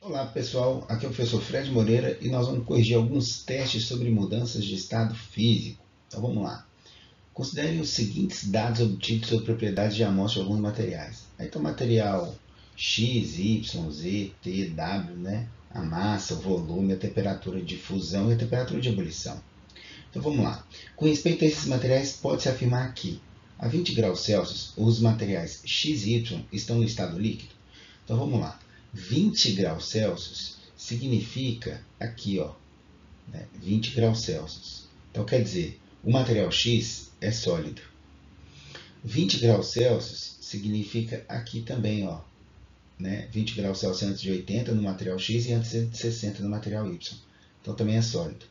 Olá pessoal, aqui é o professor Fred Moreira e nós vamos corrigir alguns testes sobre mudanças de estado físico. Então vamos lá. Considere os seguintes dados obtidos sobre propriedades de amostra de alguns materiais. Aí está o material X, Y, Z, T, W, né? A massa, o volume, a temperatura de fusão e a temperatura de ebulição. Então vamos lá. Com respeito a esses materiais, pode-se afirmar que a 20 graus Celsius os materiais X e Y estão no estado líquido. Então vamos lá. 20 graus Celsius significa aqui, ó, né, 20 graus Celsius. Então quer dizer, o material X é sólido. 20 graus Celsius significa aqui também, ó, né, 20 graus Celsius antes de 80 no material X e antes de 60 no material Y. Então também é sólido.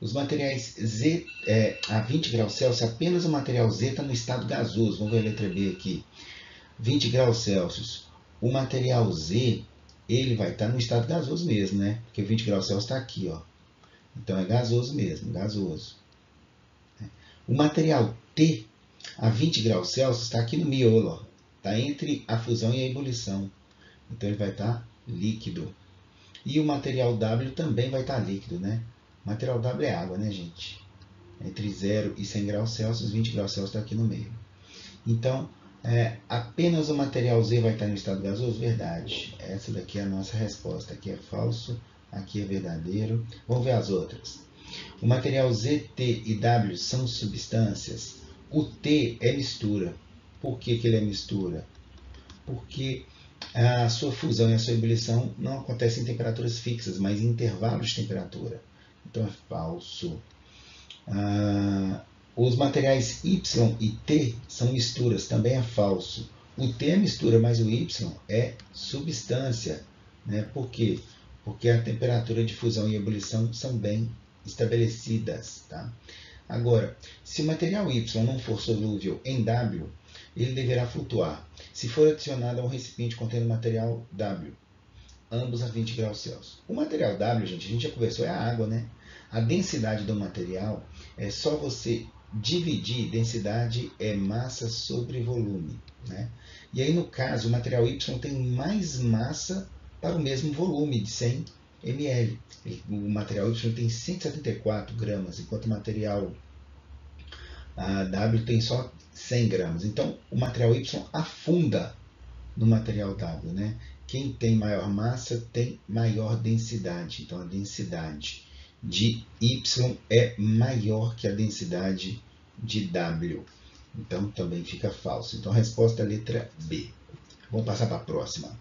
Os materiais Z, a 20 graus Celsius, apenas o material Z está no estado gasoso. Vamos ver a letra B aqui. 20 graus Celsius. O material Z, ele vai estar no estado gasoso mesmo, né? Porque 20 graus Celsius está aqui, ó. Então é gasoso mesmo, gasoso. O material T, a 20 graus Celsius, está aqui no miolo, ó. Está entre a fusão e a ebulição. Então ele vai estar líquido. E o material W também vai estar líquido, né? O material W é água, né, gente? Entre 0 e 100 graus Celsius, 20 graus Celsius está aqui no meio. Então, apenas o material Z vai estar no estado gasoso? Verdade. Essa daqui é a nossa resposta. Aqui é falso, aqui é verdadeiro. Vamos ver as outras. O material Z, T e W são substâncias. O T é mistura. Por que ele é mistura? Porque a sua fusão e a sua ebulição não acontecem em temperaturas fixas, mas em intervalos de temperatura. Então é falso. Os materiais Y e T são misturas, também é falso. O T é mistura, mas o Y é substância. Né? Por quê? Porque a temperatura de fusão e ebulição são bem estabelecidas. Tá? Agora, se o material Y não for solúvel em W, ele deverá flutuar. Se for adicionado a um recipiente contendo material W, ambos a 20 graus Celsius. O material W, gente, a gente já conversou, é a água, né? A densidade do material é só você dividir, densidade é massa sobre volume, né? E aí, no caso, o material Y tem mais massa para o mesmo volume de 100 ml. O material Y tem 174 gramas, enquanto o material W tem só 100 gramas. Então, o material Y afunda no material W, né? Quem tem maior massa tem maior densidade. Então, a densidade de Y é maior que a densidade de W. Então, também fica falso. Então, a resposta é a letra B. Vamos passar para a próxima.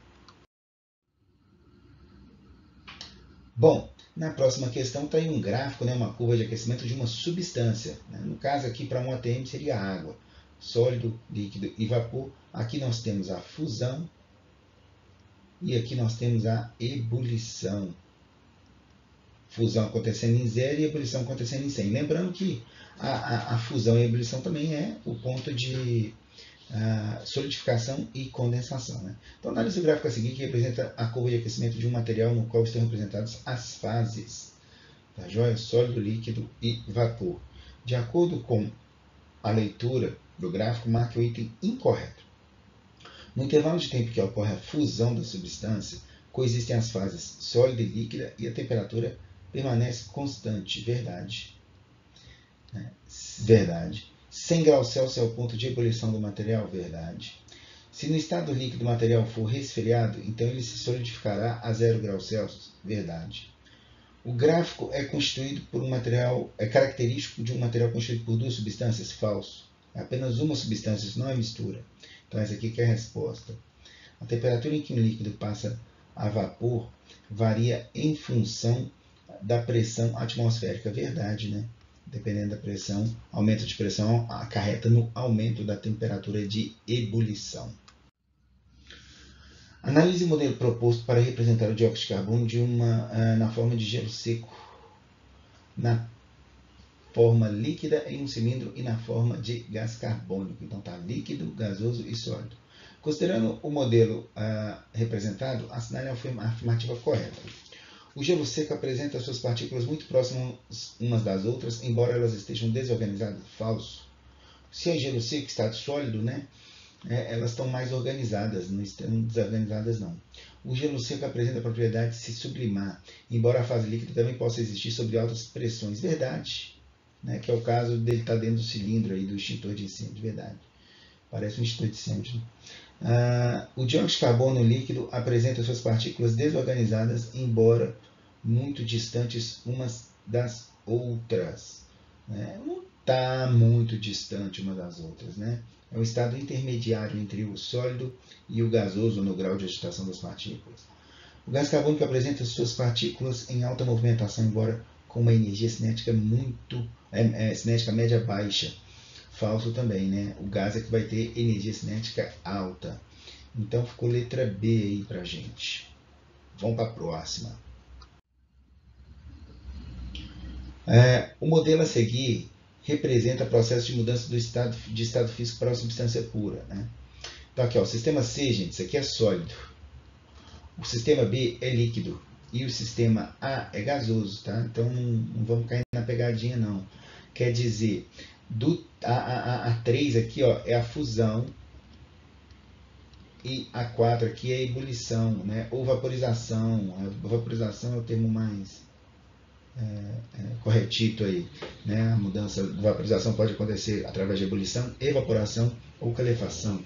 Bom, na próxima questão está aí um gráfico, né, uma curva de aquecimento de uma substância. Né? No caso aqui, para um ATM, seria água. Sólido, líquido e vapor. Aqui nós temos a fusão. E aqui nós temos a ebulição. Fusão acontecendo em 0 e ebulição acontecendo em 100. Lembrando que a fusão e a ebulição também é o ponto de solidificação e condensação. Né? Então, análise gráfica a seguir, que representa a curva de aquecimento de um material no qual estão representadas as fases. Tá, joia? Sólido, líquido e vapor. De acordo com a leitura do gráfico, marque o item incorreto. No intervalo de tempo que ocorre a fusão da substância, coexistem as fases sólida e líquida e a temperatura permanece constante. Verdade. Verdade. 100 graus Celsius é o ponto de ebulição do material. Verdade. Se no estado líquido o material for resfriado, então ele se solidificará a 0 graus Celsius. Verdade. O gráfico é constituído por um material, é característico de um material constituído por duas substâncias. Falso. É apenas uma substância, isso não é mistura. Então, essa aqui que é a resposta. A temperatura em que um líquido passa a vapor varia em função da pressão atmosférica. Verdade, né? Dependendo da pressão, aumento de pressão acarreta no aumento da temperatura de ebulição. Analise o modelo proposto para representar o dióxido de carbono na forma de gelo seco, na forma líquida em um cilindro e na forma de gás carbônico. Então está líquido, gasoso e sólido. Considerando o modelo representado, assinale a afirmativa correta. O gelo seco apresenta suas partículas muito próximas umas das outras, embora elas estejam desorganizadas. Falso. Se é gelo seco, estado sólido, né? elas estão mais organizadas, não estão desorganizadas não. O gelo seco apresenta a propriedade de se sublimar, embora a fase líquida também possa existir sob altas pressões. Verdade, né? Que é o caso dele estar dentro do cilindro aí do extintor de incêndio, verdade. Parece um extintor de incêndio. O dióxido de carbono líquido apresenta suas partículas desorganizadas, embora muito distantes umas das outras. Né? Não está muito distante uma das outras. Né? É um estado intermediário entre o sólido e o gasoso no grau de agitação das partículas. O gás carbônico apresenta suas partículas em alta movimentação, embora com uma energia cinética cinética média baixa. Falso também, né? O gás é que vai ter energia cinética alta. Então ficou letra B aí pra gente. Vamos para a próxima. O modelo a seguir representa o processo de mudança de estado físico para uma substância pura. Né? Então aqui, ó, o sistema C, gente, isso aqui é sólido. O sistema B é líquido. E o sistema A é gasoso, tá? Então não vamos cair na pegadinha, não. Quer dizer, a 3 aqui, ó, é a fusão. E a 4 aqui é a ebulição, né? Ou vaporização. A vaporização é o termo mais corretito aí. Né? A mudança de vaporização pode acontecer através de ebulição, evaporação ou calefação.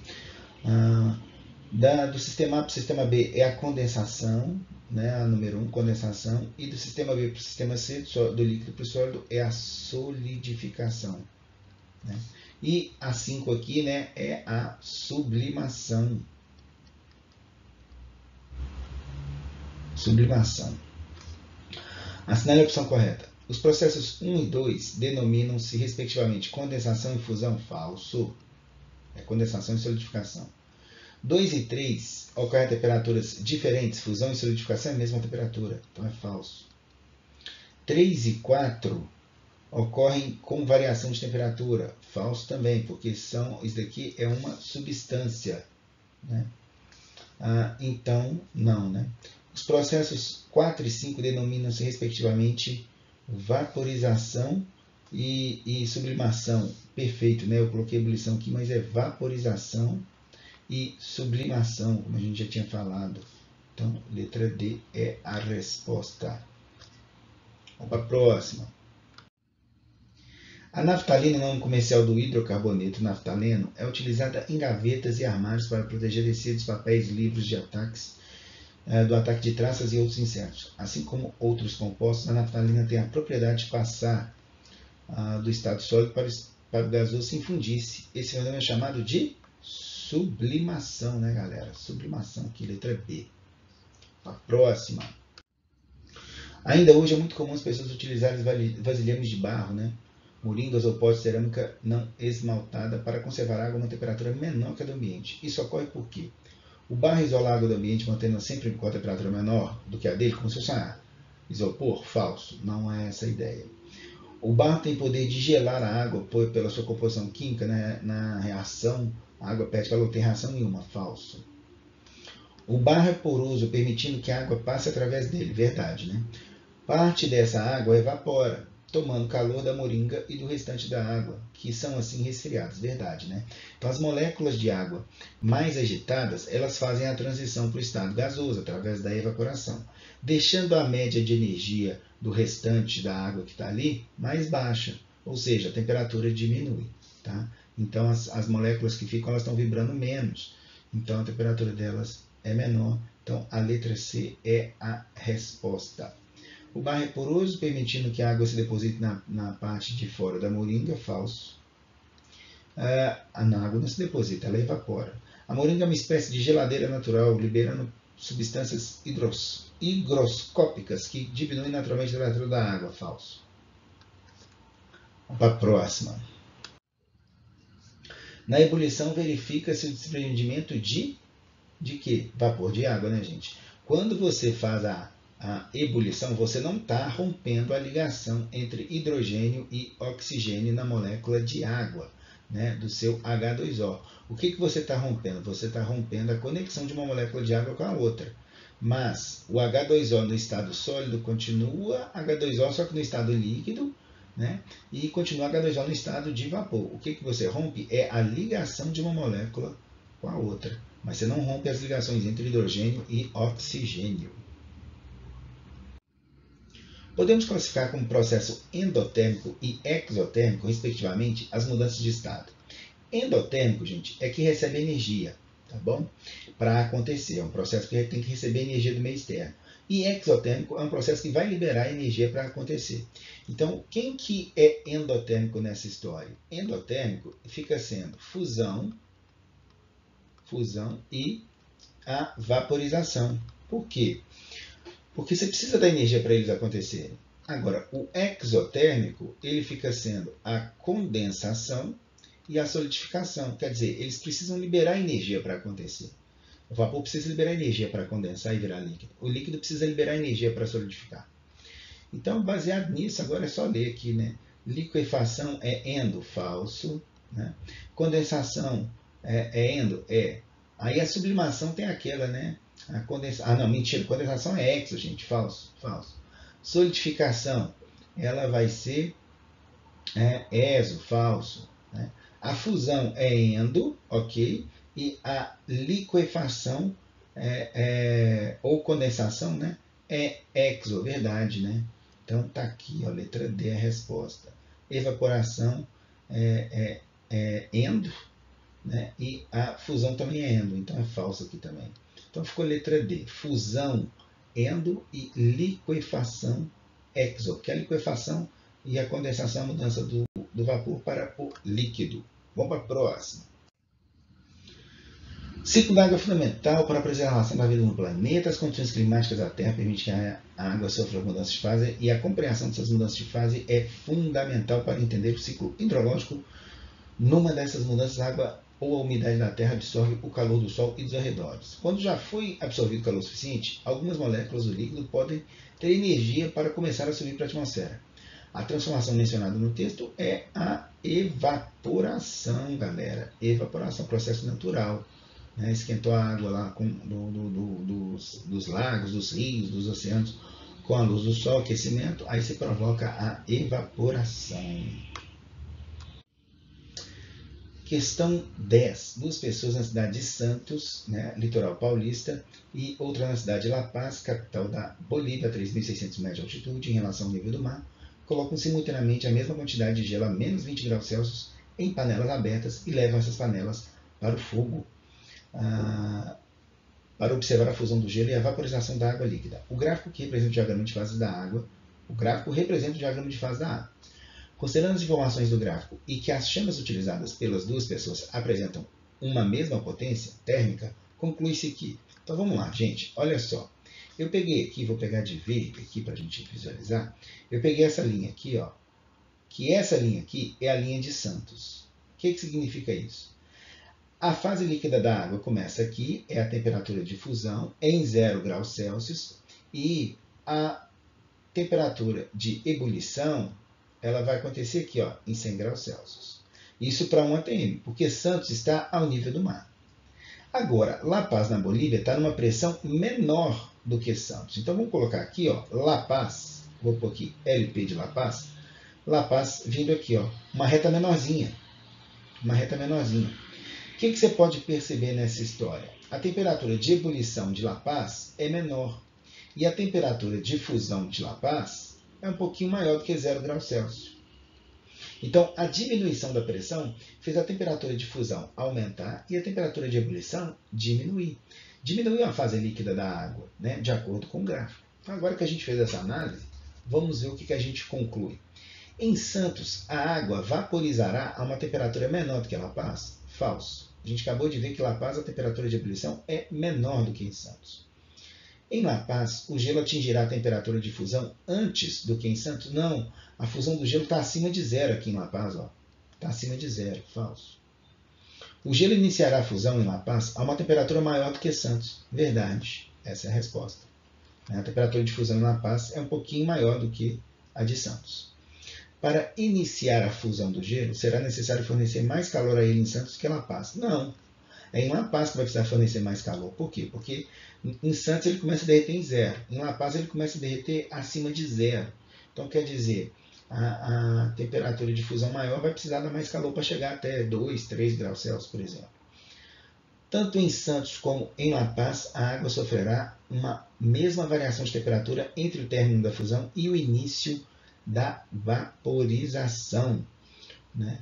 Do sistema A para o sistema B é a condensação, né? A número 1, condensação. E do sistema B para o sistema C, do líquido para o sólido, é a solidificação. Né? E a 5 aqui, né, é a sublimação. Sublimação. Assinale a opção correta. Os processos 1 e 2 denominam-se respectivamente condensação e fusão. Falso. É condensação e solidificação. 2 e 3 ocorrem a temperaturas diferentes. Fusão e solidificação é a mesma temperatura. Então é falso. 3 e 4 ocorrem com variação de temperatura. Falso também, porque isso daqui é uma substância. Né? Então, não. Né? Os processos 4 e 5 denominam-se respectivamente vaporização e sublimação. Perfeito, né? Eu coloquei ebulição aqui, mas é vaporização e sublimação, como a gente já tinha falado. Então, letra D é a resposta. Vamos para a próxima. A naftalina, nome comercial do hidrocarboneto naftaleno, é utilizada em gavetas e armários para proteger tecidos, papéis, livros de ataques do ataque de traças e outros insetos. Assim como outros compostos, a naftalina tem a propriedade de passar do estado sólido para o gasoso sem fundir-se. Esse fenômeno é chamado de sublimação, né, galera? Sublimação aqui, letra B. A próxima. Ainda hoje é muito comum as pessoas utilizarem vasilhames de barro, né? Moringas ou potes de cerâmica não esmaltada para conservar água a uma temperatura menor que a do ambiente. Isso ocorre por quê? O barro isola a água do ambiente, mantendo sempre com a temperatura menor do que a dele, como se fosse isopor? Falso. Não é essa a ideia. O barro tem poder de gelar a água pela sua composição química, né? Na reação, a água perde calor, tem reação nenhuma. Falso. O barro é poroso, permitindo que a água passe através dele. Verdade, né? Parte dessa água evapora, tomando calor da moringa e do restante da água, que são assim resfriadas. Verdade, né? Então, as moléculas de água mais agitadas, elas fazem a transição para o estado gasoso, através da evaporação, deixando a média de energia do restante da água que está ali mais baixa, ou seja, a temperatura diminui. Tá? Então, as moléculas que ficam, elas estão vibrando menos, então a temperatura delas é menor. Então, a letra C é a resposta. O barro é poroso, permitindo que a água se deposite na parte de fora da moringa. Falso. A água não se deposita, ela evapora. A moringa é uma espécie de geladeira natural, liberando substâncias higroscópicas que diminuem naturalmente a temperatura da água. Falso. Vamos para a próxima. Na ebulição, verifica-se o desprendimento de quê? Vapor de água, né, gente? Quando você faz a ebulição, você não está rompendo a ligação entre hidrogênio e oxigênio na molécula de água, né, do seu H2O. O que você está rompendo? Você está rompendo a conexão de uma molécula de água com a outra. Mas o H2O no estado sólido continua H2O, só que no estado líquido, né, e continua H2O no estado de vapor. O que você rompe é a ligação de uma molécula com a outra. Mas você não rompe as ligações entre hidrogênio e oxigênio. Podemos classificar como processo endotérmico e exotérmico, respectivamente, as mudanças de estado. Endotérmico, gente, é que recebe energia, tá bom? Para acontecer, é um processo que tem que receber energia do meio externo. E exotérmico é um processo que vai liberar energia para acontecer. Então, quem que é endotérmico nessa história? Endotérmico fica sendo fusão e a vaporização. Por quê? Porque você precisa da energia para eles acontecerem. Agora, o exotérmico, ele fica sendo a condensação e a solidificação. Quer dizer, eles precisam liberar energia para acontecer. O vapor precisa liberar energia para condensar e virar líquido. O líquido precisa liberar energia para solidificar. Então, baseado nisso, agora é só ler aqui, né? Liquefação é endo, falso. Né? Condensação é endo, é. Aí a sublimação tem aquela, né? Não, mentira. Condensação é exo, gente. Falso. Solidificação, ela vai ser exo, falso. Né? A fusão é endo, ok? E a liquefação ou condensação, né? É exo, verdade, né? Então tá aqui, ó, letra D a resposta. Evaporação é endo, né? E a fusão também é endo, então é falso aqui também. Então ficou letra D, fusão endo e liquefação exo, que é a liquefação e a condensação, a mudança do vapor para o líquido. Vamos para a próxima. Ciclo da água é fundamental para a preservação da vida no planeta. As condições climáticas da Terra permitem que a água sofra mudanças de fase e a compreensão dessas mudanças de fase é fundamental para entender o ciclo hidrológico. Numa dessas mudanças, a água ou a umidade da Terra absorve o calor do Sol e dos arredores. Quando já foi absorvido calor suficiente, algumas moléculas do líquido podem ter energia para começar a subir para a atmosfera. A transformação mencionada no texto é a evaporação, galera. Evaporação, processo natural. Né? Esquentou a água lá dos lagos, dos rios, dos oceanos, com a luz do Sol, aquecimento, aí se provoca a evaporação. Questão 10. 2 pessoas na cidade de Santos, né, litoral paulista, e outra na cidade de La Paz, capital da Bolívia, 3.600 metros de altitude, em relação ao nível do mar, colocam simultaneamente a mesma quantidade de gelo a menos 20 graus Celsius em panelas abertas e levam essas panelas para o fogo para observar a fusão do gelo e a vaporização da água líquida. O gráfico que representa o diagrama de fases da água, Considerando as informações do gráfico e que as chamas utilizadas pelas duas pessoas apresentam uma mesma potência térmica, conclui-se que... Então vamos lá, gente, olha só. Eu peguei aqui, vou pegar de verde aqui para a gente visualizar. Eu peguei essa linha aqui, ó, que essa linha aqui é a linha de Santos. O que significa isso? A fase líquida da água começa aqui, é a temperatura de fusão em 0 graus Celsius, e a temperatura de ebulição ela vai acontecer aqui, ó, em 100 graus Celsius. Isso para 1 atm, porque Santos está ao nível do mar. Agora, La Paz, na Bolívia, está numa pressão menor do que Santos. Então, vamos colocar aqui, ó, La Paz, vou pôr aqui LP de La Paz vindo aqui, ó, uma reta menorzinha. O que você pode perceber nessa história? A temperatura de ebulição de La Paz é menor, e a temperatura de fusão de La Paz é um pouquinho maior do que 0 graus Celsius. Então, a diminuição da pressão fez a temperatura de fusão aumentar e a temperatura de ebulição diminuir. Diminuiu a fase líquida da água, né, de acordo com o gráfico. Então, agora que a gente fez essa análise, vamos ver o que a gente conclui. Em Santos, a água vaporizará a uma temperatura menor do que La Paz? Falso. A gente acabou de ver que La Paz, a temperatura de ebulição é menor do que em Santos. Em La Paz, o gelo atingirá a temperatura de fusão antes do que em Santos? Não. A fusão do gelo está acima de 0 aqui em La Paz. Está acima de 0. Falso. O gelo iniciará a fusão em La Paz a uma temperatura maior do que Santos? Verdade. Essa é a resposta. A temperatura de fusão em La Paz é um pouquinho maior do que a de Santos. Para iniciar a fusão do gelo, será necessário fornecer mais calor a ele em Santos que em La Paz? Não. É em La Paz que vai precisar fornecer mais calor. Por quê? Porque em Santos ele começa a derreter em 0. Em La Paz ele começa a derreter acima de 0. Então quer dizer, a temperatura de fusão maior vai precisar dar mais calor para chegar até 2, 3 graus Celsius, por exemplo. Tanto em Santos como em La Paz, a água sofrerá uma mesma variação de temperatura entre o término da fusão e o início da vaporização. Né?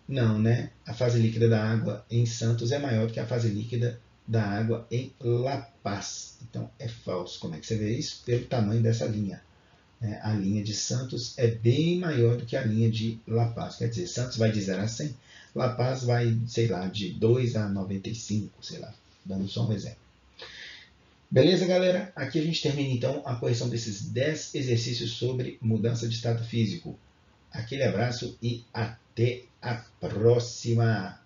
Não, né? A fase líquida da água em Santos é maior do que a fase líquida da água em La Paz. Então é falso. Como é que você vê isso? Pelo tamanho dessa linha. A linha de Santos é bem maior do que a linha de La Paz. Quer dizer, Santos vai de 0 a 100, La Paz vai, sei lá, de 2 a 95, sei lá, dando só um exemplo. Beleza, galera? Aqui a gente termina então a correção desses 10 exercícios sobre mudança de estado físico. Aquele abraço e até a próxima!